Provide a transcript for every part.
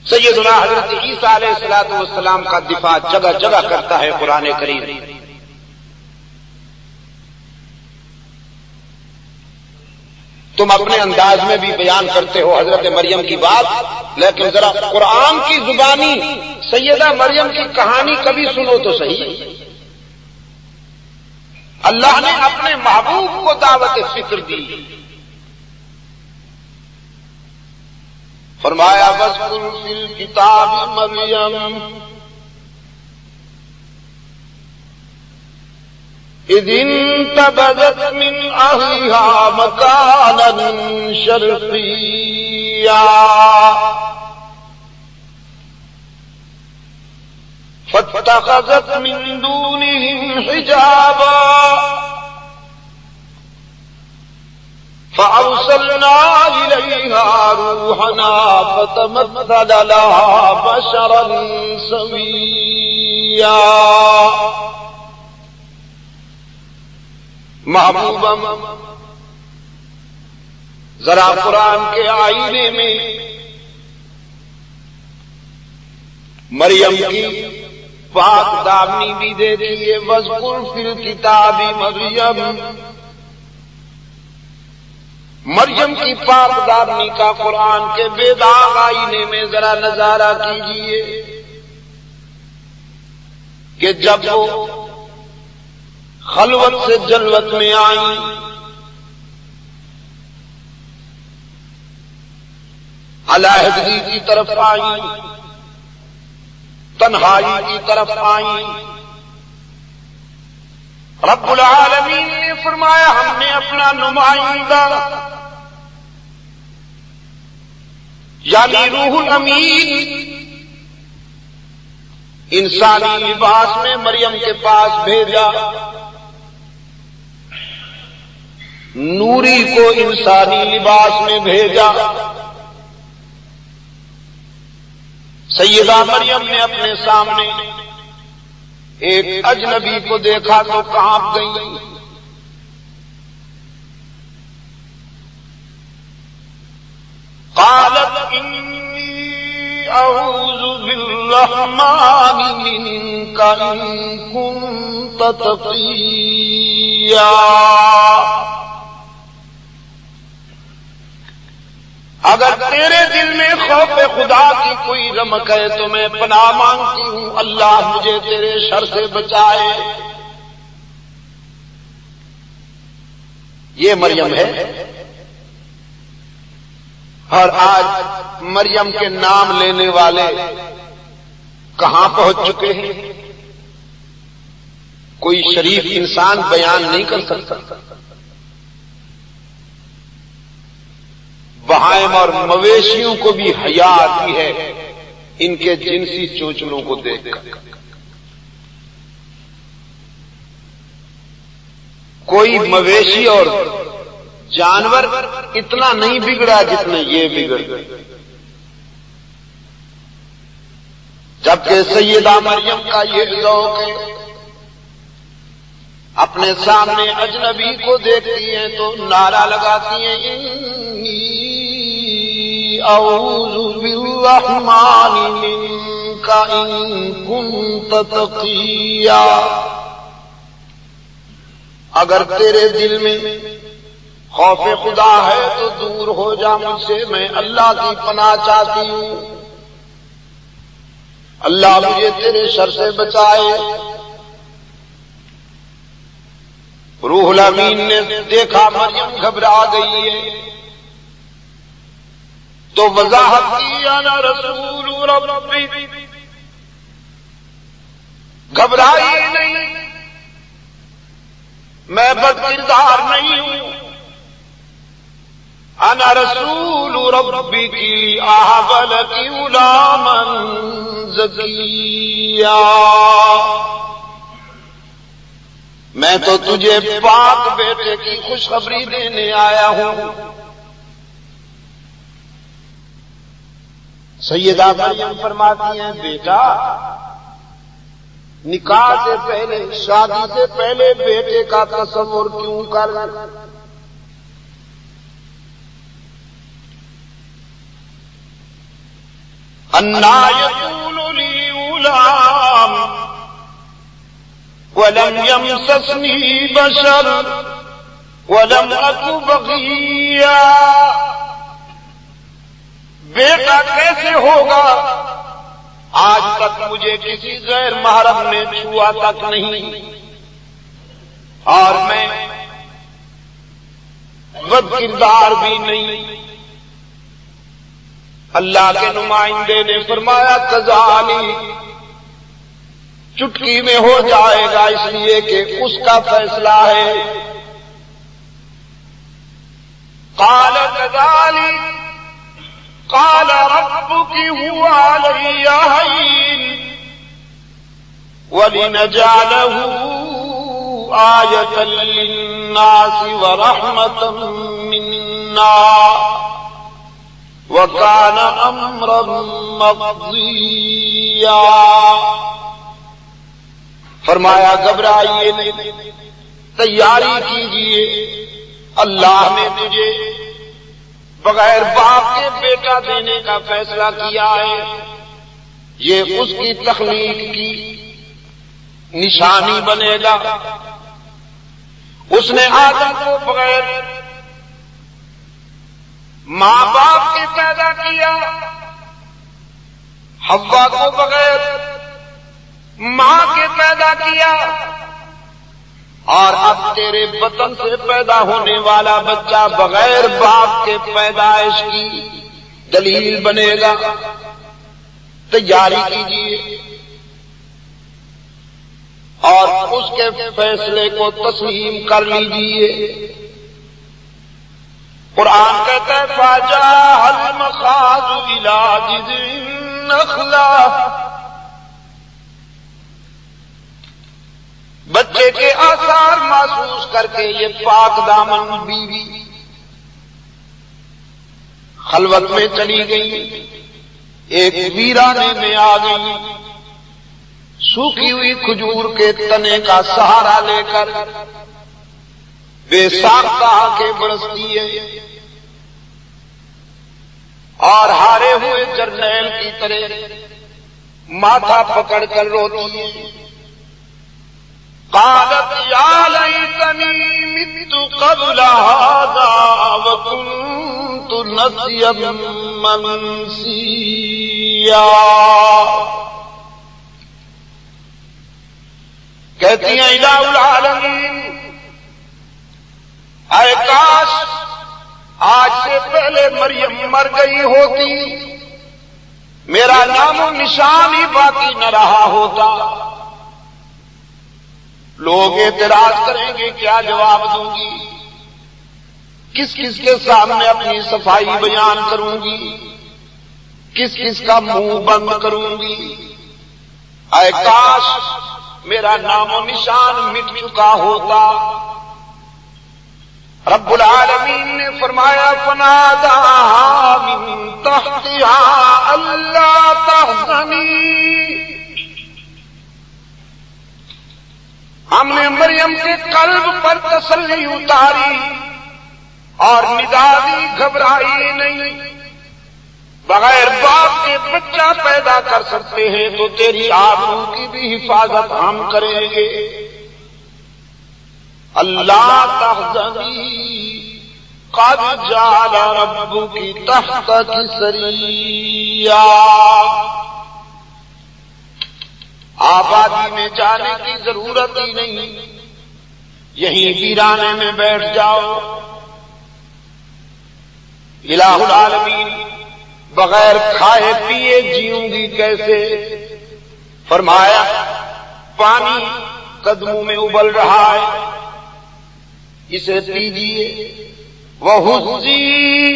سیدنا حضرت عیسیٰ علیہ السلام کا دفاع جگہ جگہ کرتا ہے قرآن کریم. تم اپنے انداز میں بھی بیان کرتے ہو حضرت مریم کی بات، لیکن ذرا قرآن کی زبانی سیدہ مریم کی کہانی کبھی سنو تو صحیح. اللہ نے اپنے محبوب کو دعوت فکر دی. فرمایا وَاذْكُرْ فِي الْكِتَابِ مَرْيَمَ إِذِ انتَبَذَتْ مِنْ أَهْلِهَا مَكَانًا شَرْقِيًّا فَاتَّخَذَتْ مِنْ دُونِهِمْ حِجَابًا فَأَرْسَلْنَا إِلَيْهَا رُوحَنَا فَتَمَثَّلَ لَهَا بَشَرًا سَوِيًّا. محبوبہ ذرا قرآن کے آئینے میں مریم کی پاک دامنی بھی دیکھیے. وَاذْكُرْ فِي الْكِتَابِ مَرْيَمَ، مریم کی پاک دامنی کا قرآن کے بے داغ آئینے میں ذرا نظارہ کیجیے کہ جب وہ خلوت سے جلوت میں آئیں، علیحدگی کی طرف آئیں، تنہائی کی طرف آئیں. رب العالمین نے فرمایا ہم نے اپنا نمائندہ یعنی روح الامین انسانی لباس میں مریم کے پاس بھیجا. نوری کو انسانی لباس میں بھیجا. سیدہ مریم نے اپنے سامنے ایک اجنبی کو دیکھا تو کانپ گئی. قالت انی اعوذ بالرحمن منک ان کنت تقیا. اگر تیرے دل میں خوف خدا کی کوئی رمق ہے تو میں پناہ مانگتی ہوں اللہ مجھے تیرے شر سے بچائے. یہ مریم ہے. اور آج مریم کے نام لینے والے کہاں پہنچ چکے ہیں کوئی شریف انسان بیان نہیں کر سکتا. بہائم اور مویشیوں کو بھی حیا آتی ہے ان کے جنسی چوچلوں کو دیکھ کر. کوئی مویشی اور جانور اتنا نہیں بگڑا جتنا یہ بگڑ گئے. جبکہ سیدہ مریم کا یہ ذوق ہے اپنے سامنے اجنبی کو دیکھتی ہیں تو نعرہ لگاتی ہیں انی اعوذ بالرحمن منک ان کنت تقیا. اگر تیرے دل میں خوف خدا ہے تو دور ہو جا مجھ سے، میں اللہ کی پناہ چاہتی ہوں، اللہ مجھے تیرے شر سے بچائے. روح الامین نے دیکھا مریم گھبرا گئی ہے تو وضاحت کی انا رسول ربی. گھبرائی نہیں، میں بد کردار نہیں ہوں. انا رسول ربی کی احب لک غلاما زکیا. میں تو تجھے پاک بیٹے کی خوشخبری دینے آیا ہوں. سیدہ مریم فرماتی ہیں بیٹا نکاح سے پہلے، شادی سے پہلے بیٹے کا تصور کیوں کر؟ انا یقول لی غلام ولم یمسسنی بشر ولم اک بغیا، بیٹا کیسے ہوگا؟ آج تک مجھے کسی غیر محرم نے چھوا تک نہیں، اور میں بد کردار بھی نہیں۔ اللہ کے نمائندے نے فرمایا کذالک، چٹکی میں ہو جائے گا، اس لیے کہ اس کا فیصلہ ہے۔ قال كذلك قال ربك هو علي هين ولنجعله آية للناس ورحمة منا وكان أمرا مقضيا۔ فرمایا گھبرائیے نہیں، تیاری کیجیے، اللہ نے تجھے بغیر باپ کے بیٹا دینے کا فیصلہ کیا ہے، یہ اس کی تخلیق کی نشانی بنے گا۔ اس نے آدم کو بغیر ماں باپ کے پیدا کیا، حوا کو بغیر ماں کے پیدا کیا، اور اب تیرے بطن سے پیدا ہونے والا بچہ بغیر باپ کے پیدائش کی دلیل بنے گا۔ تیاری کیجیے اور اس کے فیصلے کو تسلیم کر لیجیے۔ قرآن کہتا ہے فَجَاءَ الْمَخَاضُ إِلَىٰ جِذْعِ النَّخْلَةِ، بچے کے آثار محسوس کر کے یہ پاک دامن بیوی خلوت میں چلی گئی، ایک ویرانے میں آ گئی، سوکھی ہوئی کھجور کے تنے کا سہارا لے کر بے ساختہ کے برستی ہے، اور ہارے ہوئے جرنیل کی طرح ماتھا پکڑ کر روتی ہے۔ قالت یا لیتنی مت قبل هذا وکنت نسیا منسیا، کہتی ہیں الہ العالمین، اے کاش آج سے پہلے مریم مر گئی ہوتی، میرا نام و نشان ہی باقی نہ رہا ہوتا۔ لوگ اعتراض کریں گے کیا جواب دوں گی، کس کس کے سامنے اپنی صفائی بیان کروں گی، کس کس کا منہ بند کروں گی۔ اے کاش میرا نام و نشان مٹ چکا ہوتا۔ رب العالمین نے فرمایا فناداها من تحتها الا تحزنی، ہم نے مریم کے قلب پر تسلی اتاری اور ندا دی گھبرائی نہیں، بغیر باپ کے بچہ پیدا کر سکتے ہیں تو تیری آبرو کی بھی حفاظت ہم کریں گے۔ اللہ تحزنی قد جعل ربک تحتک سریا، آبادی میں جانے کی ضرورت ہی نہیں، یہیں ویرانے میں بیٹھ جاؤ۔ الہ العالمین بغیر کھائے پیے جیوں گی کیسے؟ فرمایا پانی قدموں میں ابل رہا ہے، اسے پیجیے۔ وَهُزِّي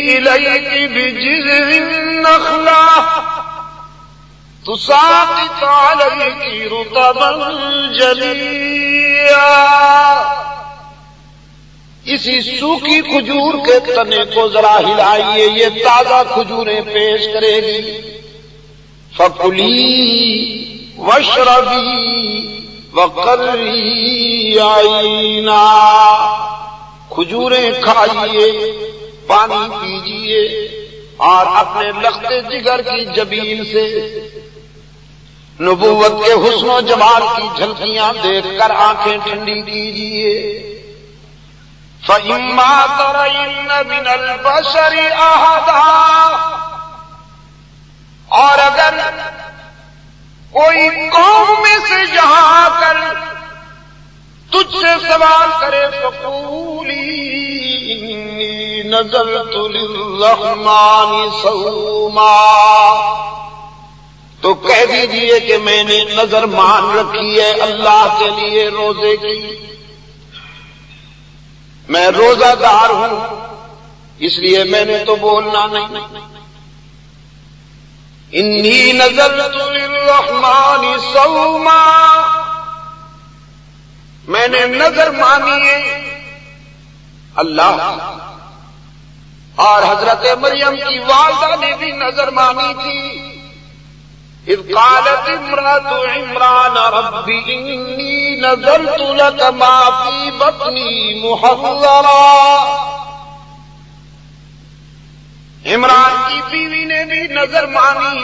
إِلَيْكِ بِجِذْعِ النَّخْلَةِ تُسَاقِطْ عَلَيْكِ رُطَبًا جَنِيًّا، اسی سوکھی کھجور کے تنے کو ذرا ہلائیے، یہ تازہ کھجوریں پیش کرے گی۔ فَكُلِي وَاشْرَبِي وَقَرِّي عَيْنًا، کھجوریں کھائیے، پانی پیجیے، اور اپنے لخت جگر کی جبین سے نبوت کے حسن و جمال کی جھلکیاں دیکھ کر آنکھیں ٹھنڈی کیجیے. فَإِمَّا تَرَيِنَّ مِنَ الْبَشَرِ أَحَدًا، اور اگر کوئی قوم میں سے یہاں آ کر تجھ سے سوال کرے فَقُولِي إِنِّي نَذَرْتُ لِلرَّحْمَنِ صَوْمًا، تو کہہ دیجئے کہ میں نے نظر مان رکھی ہے اللہ کے لیے روزے کی، میں روزہ دار ہوں اس لیے میں نے تو بولنا نہیں. انی نذرت للرحمن صوما، میں نے نظر مانی ہے اللہ. اور حضرت مریم کی والدہ نے بھی نظر مانی تھی. اذ قالت امرأة عمران رب انی نذرت لك ما في بطنی محررا، عمران کی بیوی نے بھی نظر مانی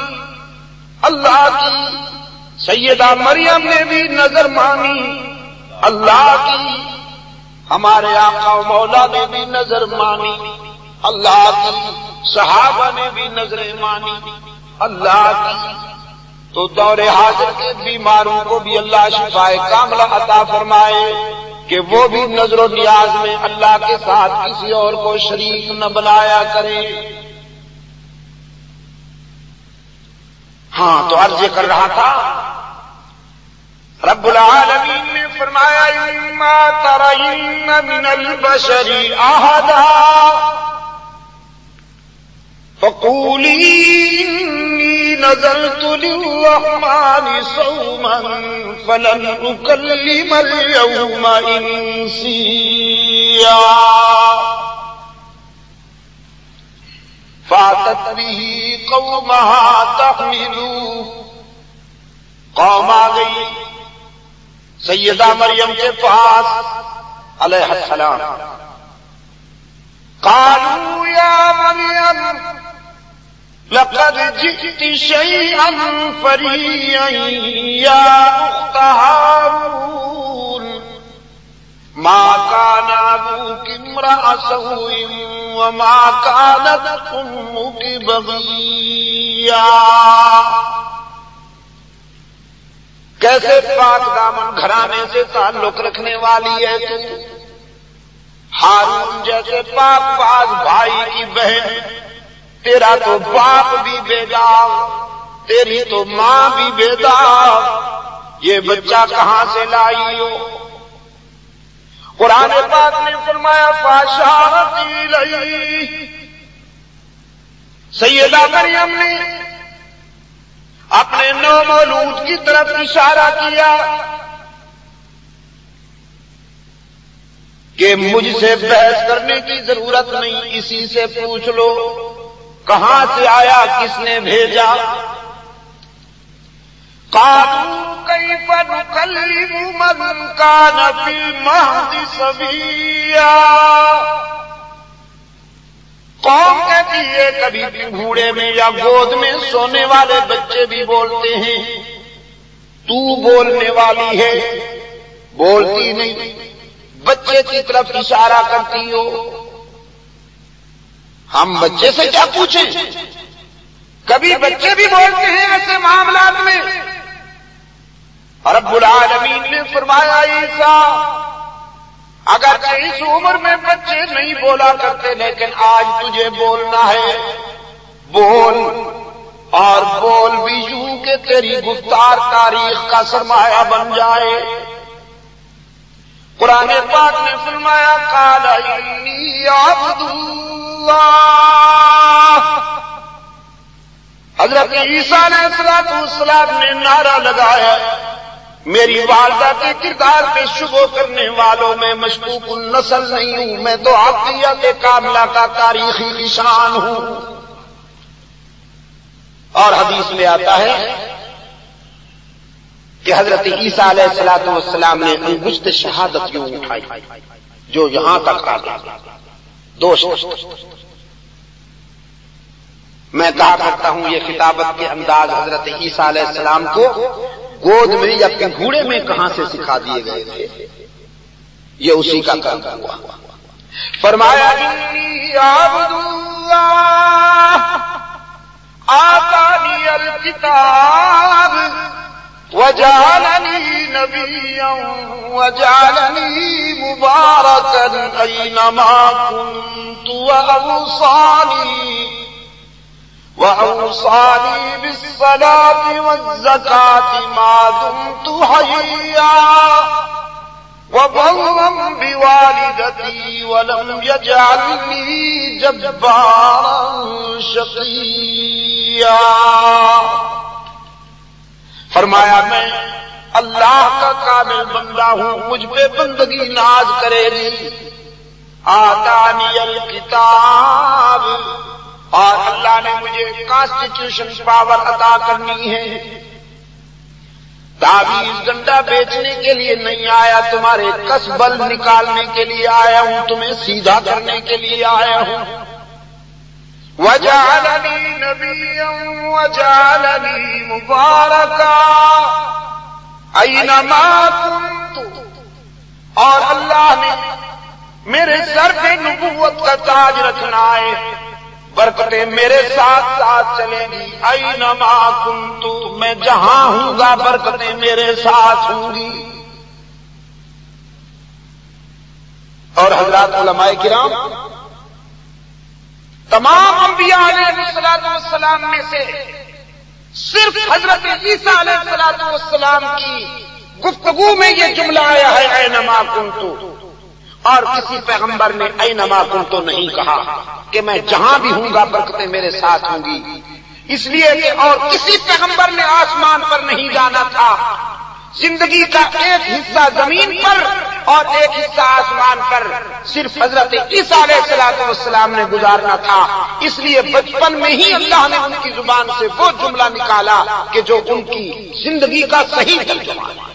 اللہ کی، سیدہ مریم نے بھی نظر مانی اللہ کی، ہمارے آقا و مولا نے بھی نظر مانی اللہ کی، صحابہ نے بھی نظریں مانی اللہ کی. تو دور حاضر کے بیماروں کو بھی اللہ شفائے کاملہ عطا فرمائے کہ وہ بھی نظر و نیاز میں اللہ کے ساتھ کسی اور کو شریک نہ بنایا کرے. ہاں تو عرض کر رہا تھا رب العالمین نے فرمایا اما ترین من البشر احدا فقولی انی نذرت للرحمن صوما فلن اکلم اليوم انسیا. فاتت به قومها تحملوه، قوم آ گئی سیدہ مریم کے پاس علیہ السلام. قالوا یا مریم لقد جئت شيئا فريا يا أخت هارون ما كان أبوك امرأ سوء وما كانت أمك بغيا. کیسے پاک دامن گھرانے سے تعلق رکھنے والی ہے تو، ہارون جیسے پاک باز بھائی کی بہن، تیرا تو باپ بھی بیدار، تیری تو ماں بھی بیدار، یہ بچہ کہاں سے لائی ہو؟ قرآن پاک نے فرمایا فاشارت الیہ، سیدہ مریم نے اپنے نو مولود کی طرف اشارہ کیا کہ مجھ سے بحث کرنے کی ضرورت نہیں، اسی سے پوچھ لو کہاں سے آیا، کس نے بھیجا. قالوا کیف نکلم من کان فی المہد صبیا، قوم کہتی ہے کبھی گھوڑے میں یا گود میں سونے والے بچے بھی بولتے ہیں، تو بولنے والی ہے بولتی نہیں، بچے کی طرف اشارہ کرتی ہو. ہم بچے سے کیا پوچھیں، کبھی بچے بھی بولتے ہیں ایسے معاملات میں. رب العالمین نے فرمایا عیسیٰ اگر اس عمر میں بچے نہیں بولا کرتے لیکن آج تجھے بولنا ہے، بول، اور بول بھی یوں کہ تیری گفتار تاریخ کا سرمایہ بن جائے. قرآن پاک نے فرمایا قال انی عبد اللہ، حضرت عیسیٰ علیہ السلام نے نعرہ لگایا میری والدہ کے کردار پہ شبہ کرنے والوں میں مشکوک النسل نہیں ہوں، میں تو عقیدت کاملہ کا تاریخی نشان ہوں. اور حدیث میں آتا ہے کہ حضرت عیسیٰ علیہ السلام نے انگشت شہادت یوں اٹھائی جو یہاں تک آ گئی. دوست میں کہا کرتا ہوں یہ خطابت کے انداز حضرت عیسیٰ علیہ السلام کو گود میں یا گھوڑے میں کہاں سے سکھا دیے گئے تھے؟ یہ اسی کا کام ہوا۔ فرمایا انی عبد اللہ آتانی الکتاب وجعلنی نبیا وجعلنی مبارکا اینما کنت وأوصاني بالصلاة والزكاة ما دمت حيا وبرا بوالدتي ولم يجعلني جبارا شقيا۔ فرمایا میں اللہ کا کامل بندہ ہوں، مجھ پہ بندگی ناز کرے گی۔ آتانی الکتاب، اور اللہ نے مجھے کانسٹیٹیوشن پاور عطا کرنی ہے۔ تعویذ گنڈا بیچنے کے لیے نہیں آیا، تمہارے کسبل نکالنے کے لیے آیا ہوں، تمہیں سیدھا کرنے کے لیے آیا ہوں۔ وجعلنی نبیا وجعلنی مبارکا اینما کنت، اور اللہ نے میرے سر پہ نبوت کا تاج رکھنا ہے، برکتیں میرے ساتھ ساتھ چلیں گی۔ اینما کنت، میں جہاں ہوں گا برکتیں میرے ساتھ ہوں گی۔ اور حضرات علماء کرام، تمام انبیاء علیہ السلام میں سے صرف حضرت عیسیٰ علیہ السلام کی گفتگو میں یہ جملہ آیا ہے اینما کنت، اور کسی پیغمبر نے اینما کنت نہیں کہا کہ میں جہاں بھی ہوں گا برکتیں میرے ساتھ ہوں گی، اس لیے کہ اور کسی پیغمبر نے آسمان پر نہیں جانا تھا، زندگی کا ایک حصہ زمین پر اور ایک حصہ آسمان پر صرف حضرت عیسیٰ علیہ السلام نے گزارنا تھا۔ اس لیے بچپن میں ہی اللہ نے ان کی زبان سے وہ جملہ نکالا کہ جو ان کی زندگی کا صحیح ترجمہ ہے۔